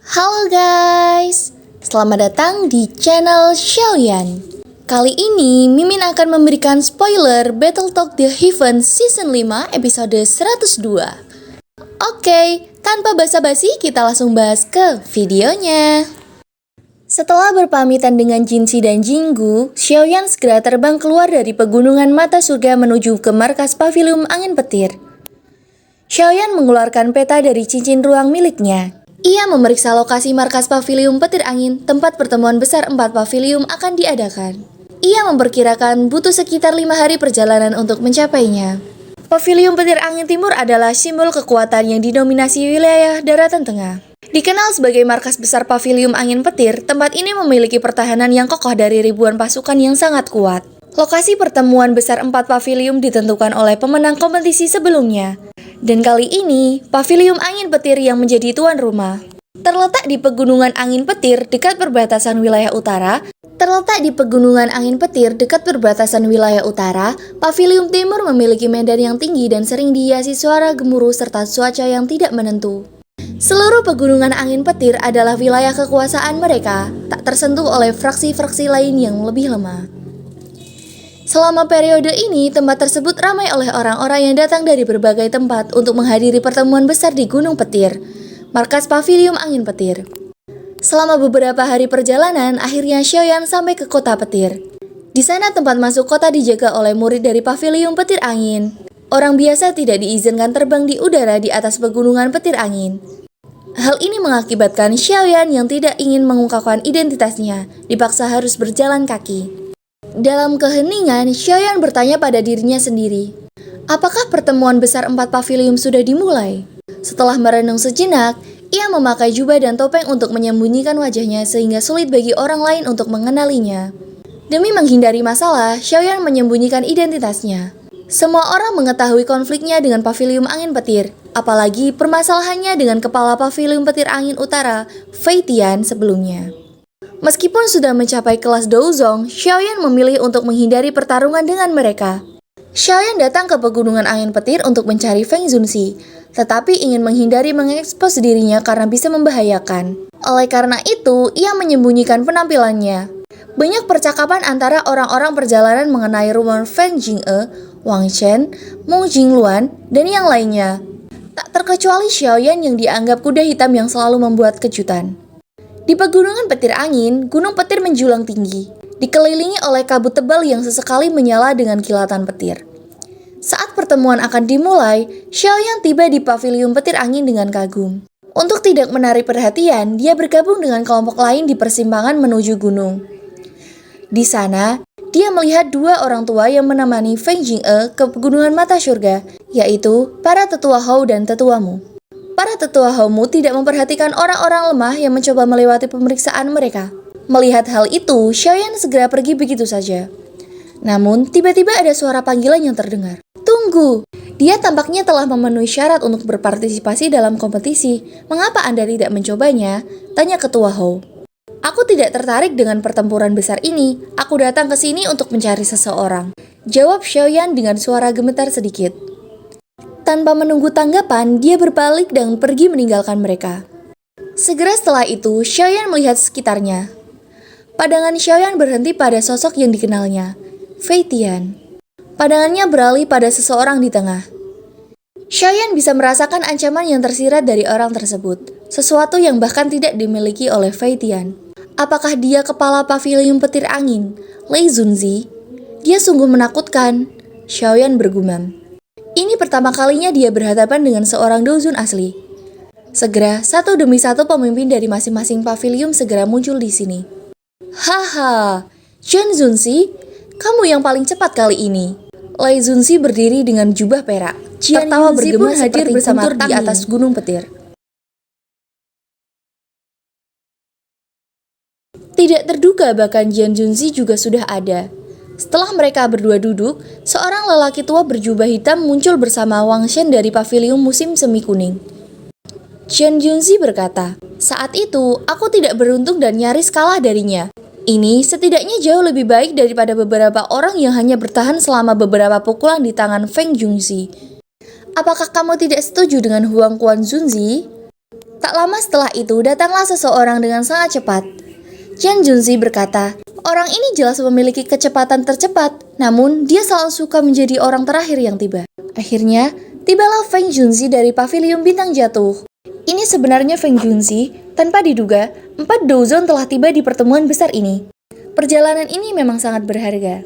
Halo guys, selamat datang di channel Xiaoyan. Kali ini Mimin akan memberikan spoiler Battletoad The Heaven Season 5 episode 102. Oke, tanpa basa-basi kita langsung bahas ke videonya. Setelah berpamitan dengan Jinxi dan Jinggu, Xiaoyan segera terbang keluar dari pegunungan mata surga menuju ke markas pavilium angin petir. Xiaoyan mengeluarkan peta dari cincin ruang miliknya. Ia memeriksa lokasi markas pavilium petir angin, tempat pertemuan besar 4 pavilium akan diadakan. Ia memperkirakan butuh sekitar 5 hari perjalanan untuk mencapainya. Pavilium petir angin timur adalah simbol kekuatan yang didominasi wilayah daratan tengah. Dikenal sebagai markas besar pavilium angin petir, tempat ini memiliki pertahanan yang kokoh dari ribuan pasukan yang sangat kuat. Lokasi pertemuan besar 4 pavilium ditentukan oleh pemenang kompetisi sebelumnya. Dan kali ini, pavilium angin petir yang menjadi tuan rumah. Terletak di pegunungan angin petir dekat perbatasan wilayah utara, pavilium timur memiliki medan yang tinggi dan sering dihiasi suara gemuruh serta cuaca yang tidak menentu. Seluruh pegunungan angin petir adalah wilayah kekuasaan mereka, tak tersentuh oleh fraksi-fraksi lain yang lebih lemah. Selama periode ini, tempat tersebut ramai oleh orang-orang yang datang dari berbagai tempat untuk menghadiri pertemuan besar di Gunung Petir, markas pavilium angin petir. Selama beberapa hari perjalanan, akhirnya Xiaoyan sampai ke kota petir. Di sana tempat masuk kota dijaga oleh murid dari pavilium petir angin. Orang biasa tidak diizinkan terbang di udara di atas pegunungan petir angin. Hal ini mengakibatkan Xiaoyan yang tidak ingin mengungkapkan identitasnya, dipaksa harus berjalan kaki. Dalam keheningan, Xiaoyan bertanya pada dirinya sendiri, apakah pertemuan besar 4 pavilium sudah dimulai? Setelah merenung sejenak, ia memakai jubah dan topeng untuk menyembunyikan wajahnya sehingga sulit bagi orang lain untuk mengenalinya. Demi menghindari masalah, Xiaoyan menyembunyikan identitasnya. Semua orang mengetahui konfliknya dengan pavilium angin petir, apalagi permasalahannya dengan kepala pavilium petir angin utara, Fei Tian sebelumnya. Meskipun sudah mencapai kelas Douzong, Xiaoyan memilih untuk menghindari pertarungan dengan mereka. Xiaoyan datang ke pegunungan angin petir untuk mencari Feng Zunxi, tetapi ingin menghindari mengekspos dirinya karena bisa membahayakan. Oleh karena itu, ia menyembunyikan penampilannya. Banyak percakapan antara orang-orang perjalanan mengenai rumor Feng Jing'e, Wang Shen, Meng Jingluan, dan yang lainnya. Tak terkecuali Xiaoyan yang dianggap kuda hitam yang selalu membuat kejutan. Di pegunungan petir angin, gunung petir menjulang tinggi, dikelilingi oleh kabut tebal yang sesekali menyala dengan kilatan petir. Saat pertemuan akan dimulai, Xiaoyan tiba di pavilium petir angin dengan kagum. Untuk tidak menarik perhatian, dia bergabung dengan kelompok lain di persimpangan menuju gunung. Di sana, dia melihat 2 orang tua yang menemani Feng Jing'e ke pegunungan mata surga, yaitu para tetua Hou dan tetua Mu. Para tetua Houmu tidak memperhatikan orang-orang lemah yang mencoba melewati pemeriksaan mereka. Melihat hal itu, Xiaoyan segera pergi begitu saja. Namun, tiba-tiba ada suara panggilan yang terdengar. Tunggu! Dia tampaknya telah memenuhi syarat untuk berpartisipasi dalam kompetisi. Mengapa Anda tidak mencobanya? Tanya ketua Hou. Aku tidak tertarik dengan pertempuran besar ini. Aku datang ke sini untuk mencari seseorang. Jawab Xiaoyan dengan suara gemetar sedikit. Tanpa menunggu tanggapan, dia berbalik dan pergi meninggalkan mereka. Segera setelah itu, Xiaoyan melihat sekitarnya. Pandangan Xiaoyan berhenti pada sosok yang dikenalnya, Fei Tian. Pandangannya beralih pada seseorang di tengah. Xiaoyan bisa merasakan ancaman yang tersirat dari orang tersebut, sesuatu yang bahkan tidak dimiliki oleh Fei Tian. Apakah dia kepala pavilium petir angin, Lei Zunzi? Dia sungguh menakutkan, Xiaoyan bergumam. Ini pertama kalinya dia berhadapan dengan seorang Douzun asli. Segera, satu demi satu pemimpin dari masing-masing pavilium segera muncul di sini. Haha, Chen Zunxi, kamu yang paling cepat kali ini. Lei Zunxi berdiri dengan jubah perak. Tertawa bergema hadir bersama di atas gunung petir. Tidak terduga bahkan Jian Zunxi juga sudah ada. Setelah mereka berdua duduk, seorang lelaki tua berjubah hitam muncul bersama Wang Shen dari pavilium musim semi kuning. Jian Zunxi berkata, saat itu aku tidak beruntung dan nyaris kalah darinya. Ini setidaknya jauh lebih baik daripada beberapa orang yang hanya bertahan selama beberapa pukulan di tangan Feng Zunxi. Apakah kamu tidak setuju dengan Huang Quan Zunzi? Tak lama setelah itu, datanglah seseorang dengan sangat cepat. Jian Junzi berkata, orang ini jelas memiliki kecepatan tercepat, namun dia selalu suka menjadi orang terakhir yang tiba. Akhirnya, tibalah Feng Junzi dari pavilion bintang jatuh. Ini sebenarnya Feng Junzi, tanpa diduga, 4 Douzon telah tiba di pertemuan besar ini. Perjalanan ini memang sangat berharga.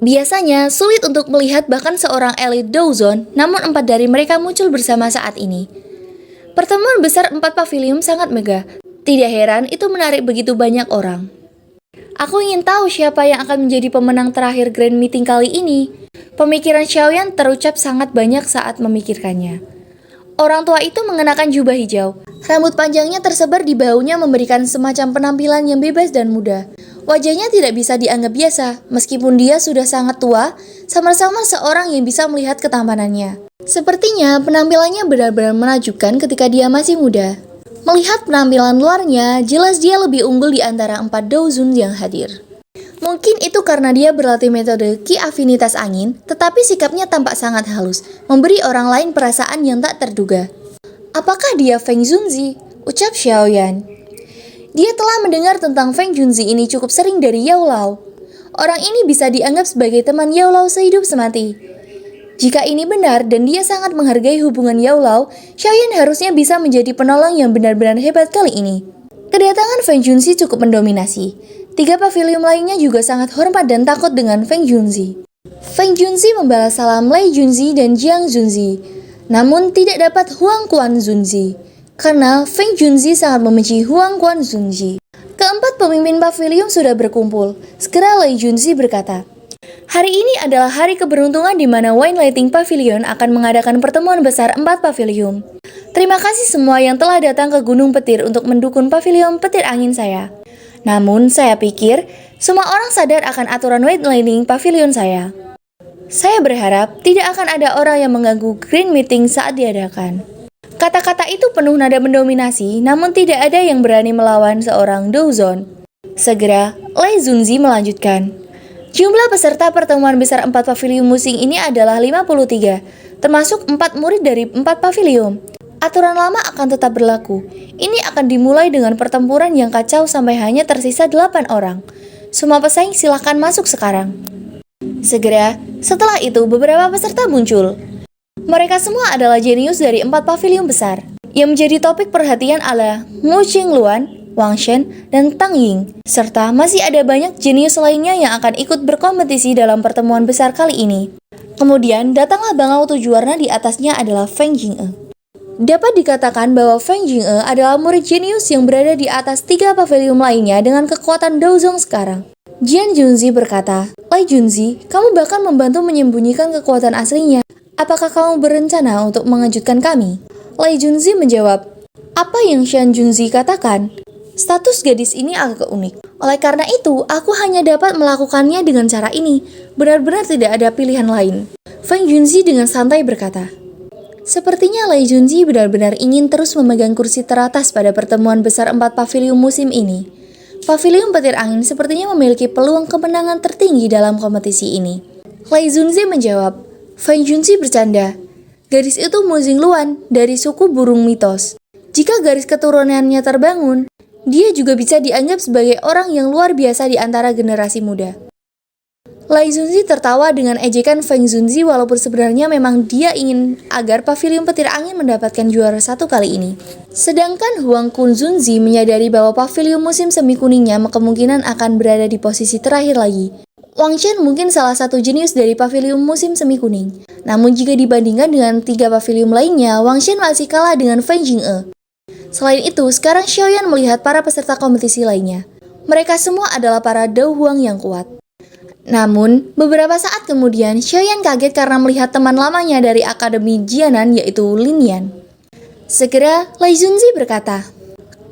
Biasanya, sulit untuk melihat bahkan seorang elit Douzon, namun 4 dari mereka muncul bersama saat ini. Pertemuan besar 4 pavilion sangat megah. Tidak heran itu menarik begitu banyak orang. Aku ingin tahu siapa yang akan menjadi pemenang terakhir Grand Meeting kali ini. Pemikiran Xiaoyan terucap sangat banyak saat memikirkannya. Orang tua itu mengenakan jubah hijau. Rambut panjangnya tersebar di bahunya memberikan semacam penampilan yang bebas dan muda. Wajahnya tidak bisa dianggap biasa, meskipun dia sudah sangat tua, sama-sama seorang yang bisa melihat ketampanannya. Sepertinya penampilannya benar-benar menakjubkan ketika dia masih muda. Melihat penampilan luarnya, jelas dia lebih unggul di antara 4 Douzon yang hadir. Mungkin itu karena dia berlatih metode Qi Afinitas Angin, tetapi sikapnya tampak sangat halus, memberi orang lain perasaan yang tak terduga. Apakah dia Feng Junzi? Ucap Xiaoyan. Dia telah mendengar tentang Feng Junzi ini cukup sering dari Yao Lao. Orang ini bisa dianggap sebagai teman Yao Lao sehidup semati. Jika ini benar dan dia sangat menghargai hubungan Yao Lao, Xiaoyan harusnya bisa menjadi penolong yang benar-benar hebat kali ini. Kedatangan Feng Junzi cukup mendominasi. 3 pavilion lainnya juga sangat hormat dan takut dengan Feng Junzi. Feng Junzi membalas salam Lei Junzi dan Jiang Junzi, namun tidak dapat Huang Quan Junzi, karena Feng Junzi sangat membenci Huang Quan Junzi. Keempat pemimpin pavilion sudah berkumpul. Segera Lei Junzi berkata, hari ini adalah hari keberuntungan di mana Wine Lighting Pavilion akan mengadakan pertemuan besar 4 pavilion. Terima kasih semua yang telah datang ke Gunung Petir untuk mendukung pavilion petir angin saya. Namun, saya pikir semua orang sadar akan aturan Wine Lighting Pavilion saya. Saya berharap tidak akan ada orang yang mengganggu Grand Meeting saat diadakan. Kata-kata itu penuh nada mendominasi, namun tidak ada yang berani melawan seorang Douzon. Segera, Lei Junzi melanjutkan. Jumlah peserta pertemuan besar 4 pavilion musim ini adalah 53, termasuk 4 murid dari 4 pavilion. Aturan lama akan tetap berlaku. Ini akan dimulai dengan pertempuran yang kacau sampai hanya tersisa 8 orang. Semua pesaing silakan masuk sekarang. Segera, setelah itu beberapa peserta muncul. Mereka semua adalah jenius dari 4 pavilion besar. Yang menjadi topik perhatian adalah Mu Qingluan, Wang Shen, dan Tang Ying, serta masih ada banyak jenius lainnya yang akan ikut berkompetisi dalam pertemuan besar kali ini. Kemudian datanglah bangau 7 warna, di atasnya adalah Feng Jing'e. Dapat dikatakan bahwa Feng Jing'e adalah murid jenius yang berada di atas 3 pavilion lainnya dengan kekuatan Douzong sekarang. Jian Junzi berkata, Lei Junzi, kamu bahkan membantu menyembunyikan kekuatan aslinya. Apakah kamu berencana untuk mengejutkan kami? Lei Junzi menjawab, apa yang Xian Junzi katakan? Status gadis ini agak unik. Oleh karena itu, aku hanya dapat melakukannya dengan cara ini. Benar-benar tidak ada pilihan lain. Feng Junzi dengan santai berkata. Sepertinya Lei Junzi benar-benar ingin terus memegang kursi teratas pada pertemuan besar 4 pavilion musim ini. Pavilion petir angin sepertinya memiliki peluang kemenangan tertinggi dalam kompetisi ini. Lei Junzi menjawab. Feng Junzi bercanda. Gadis itu Mu Qingluan dari suku burung mitos. Jika garis keturunannya terbangun, dia juga bisa dianggap sebagai orang yang luar biasa di antara generasi muda. Lei Junzi tertawa dengan ejekan Feng Junzi walaupun sebenarnya memang dia ingin agar pavilion petir angin mendapatkan juara 1 kali ini. Sedangkan Huang Kun Junzi menyadari bahwa pavilion musim semi kuningnya kemungkinan akan berada di posisi terakhir lagi. Wang Shen mungkin salah satu jenius dari pavilion musim semi kuning. Namun jika dibandingkan dengan 3 pavilion lainnya, Wang Shen masih kalah dengan Feng Jing'e. Selain itu, sekarang Xiaoyan melihat para peserta kompetisi lainnya. Mereka semua adalah para Dou Huang yang kuat. Namun, beberapa saat kemudian, Xiaoyan kaget karena melihat teman lamanya dari Akademi Jianan, yaitu Lin Yan. Segera, Lei Junzi berkata,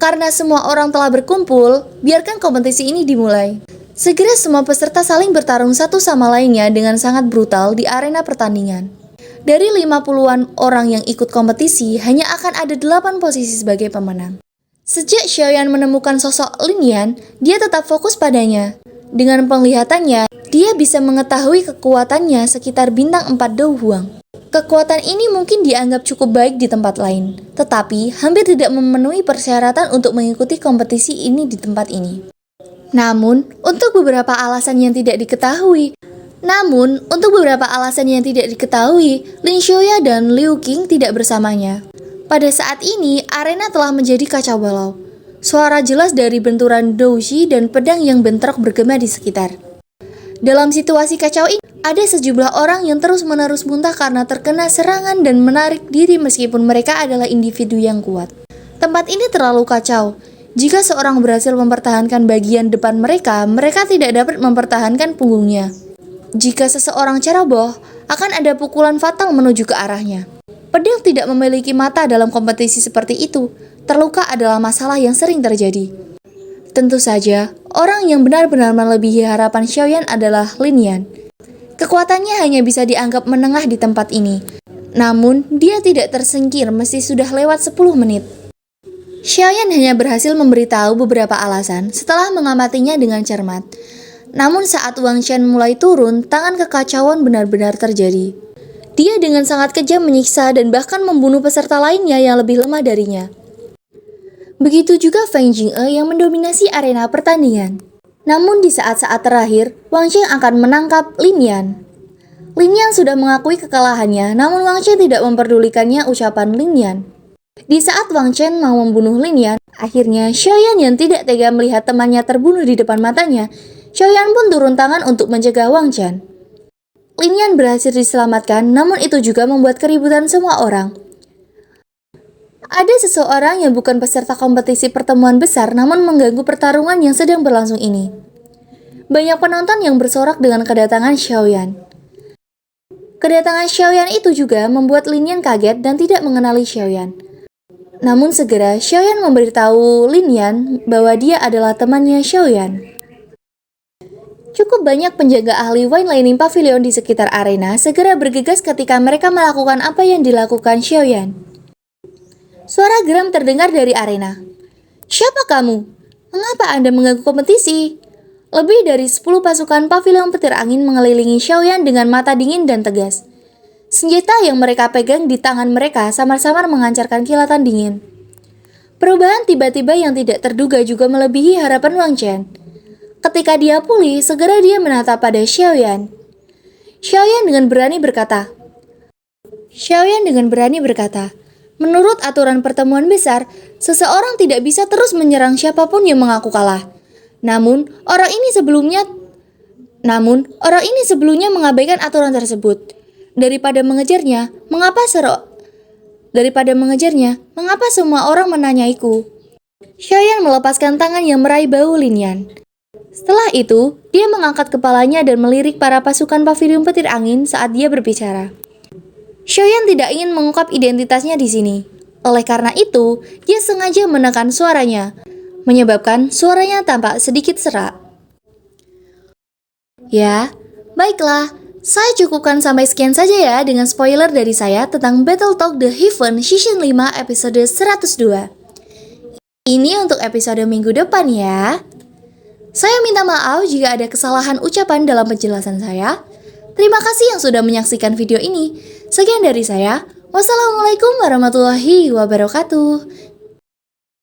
karena semua orang telah berkumpul, biarkan kompetisi ini dimulai. Segera semua peserta saling bertarung satu sama lainnya dengan sangat brutal di arena pertandingan. Dari 50-an orang yang ikut kompetisi, hanya akan ada 8 posisi sebagai pemenang. Sejak Xiaoyan menemukan sosok Lin Yan, dia tetap fokus padanya. Dengan penglihatannya, dia bisa mengetahui kekuatannya sekitar bintang 4 Do Huang. Kekuatan ini mungkin dianggap cukup baik di tempat lain, tetapi hampir tidak memenuhi persyaratan untuk mengikuti kompetisi ini di tempat ini. Namun, untuk beberapa alasan yang tidak diketahui, Lin Xiaoya dan Liu Qing tidak bersamanya. Pada saat ini, arena telah menjadi kacau balau. Suara jelas dari benturan douji dan pedang yang bentrok bergema di sekitar. Dalam situasi kacau ini, ada sejumlah orang yang terus-menerus muntah karena terkena serangan dan menarik diri meskipun mereka adalah individu yang kuat. Tempat ini terlalu kacau. Jika seorang berhasil mempertahankan bagian depan mereka, mereka tidak dapat mempertahankan punggungnya. Jika seseorang ceroboh, akan ada pukulan fatal menuju ke arahnya. Pedang tidak memiliki mata dalam kompetisi seperti itu. Terluka adalah masalah yang sering terjadi. Tentu saja, orang yang benar-benar melebihi harapan Xiaoyan adalah Lin Yan. Kekuatannya hanya bisa dianggap menengah di tempat ini. Namun, dia tidak tersingkir meski sudah lewat 10 menit. Xiaoyan hanya berhasil memberitahu beberapa alasan setelah mengamatinya dengan cermat. Namun saat Wang Chen mulai turun, tangan kekacauan benar-benar terjadi. Dia dengan sangat kejam menyiksa dan bahkan membunuh peserta lainnya yang lebih lemah darinya. Begitu juga Feng Jing'e yang mendominasi arena pertandingan. Namun di saat-saat terakhir, Wang Chen akan menangkap Lin Yan. Lin Yan sudah mengakui kekalahannya, namun Wang Chen tidak memperdulikannya ucapan Lin Yan. Di saat Wang Chen mau membunuh Lin Yan, akhirnya Xiaoyan yang tidak tega melihat temannya terbunuh di depan matanya, Xiaoyan pun turun tangan untuk mencegah Wang Chen. Lin Yan berhasil diselamatkan, namun itu juga membuat keributan semua orang. Ada seseorang yang bukan peserta kompetisi pertemuan besar namun mengganggu pertarungan yang sedang berlangsung ini. Banyak penonton yang bersorak dengan kedatangan Xiaoyan. Kedatangan Xiaoyan itu juga membuat Lin Yan kaget dan tidak mengenali Xiaoyan. Namun segera Xiaoyan memberitahu Lin Yan bahwa dia adalah temannya Xiaoyan. Cukup banyak penjaga ahli wine lining pavilion di sekitar arena segera bergegas ketika mereka melakukan apa yang dilakukan Xiaoyan. Suara geram terdengar dari arena. "Siapa kamu? Mengapa Anda mengganggu kompetisi?" Lebih dari 10 pasukan pavilion petir angin mengelilingi Xiaoyan dengan mata dingin dan tegas. Senjata yang mereka pegang di tangan mereka samar-samar menghancarkan kilatan dingin. Perubahan tiba-tiba yang tidak terduga juga melebihi harapan Wang Chen. Ketika dia pulih, segera dia menatap pada Xiaoyan. Xiaoyan dengan berani berkata, "Menurut aturan pertemuan besar, seseorang tidak bisa terus menyerang siapapun yang mengaku kalah. Namun, orang ini sebelumnya mengabaikan aturan tersebut. Daripada mengejarnya, mengapa semua orang menanyaiku?" Xiaoyan melepaskan tangan yang meraih bahu Lin Yan. Setelah itu, dia mengangkat kepalanya dan melirik para pasukan pavilion petir angin saat dia berbicara. Xiaoyan tidak ingin mengungkap identitasnya di sini. Oleh karena itu, dia sengaja menekan suaranya, menyebabkan suaranya tampak sedikit serak. Ya, baiklah. Saya cukupkan sampai sekian saja ya dengan spoiler dari saya tentang Battletoad The Heaven Season 5 episode 102. Ini untuk episode minggu depan ya. Saya minta maaf jika ada kesalahan ucapan dalam penjelasan saya. Terima kasih yang sudah menyaksikan video ini. Sekian dari saya. Wassalamualaikum warahmatullahi wabarakatuh.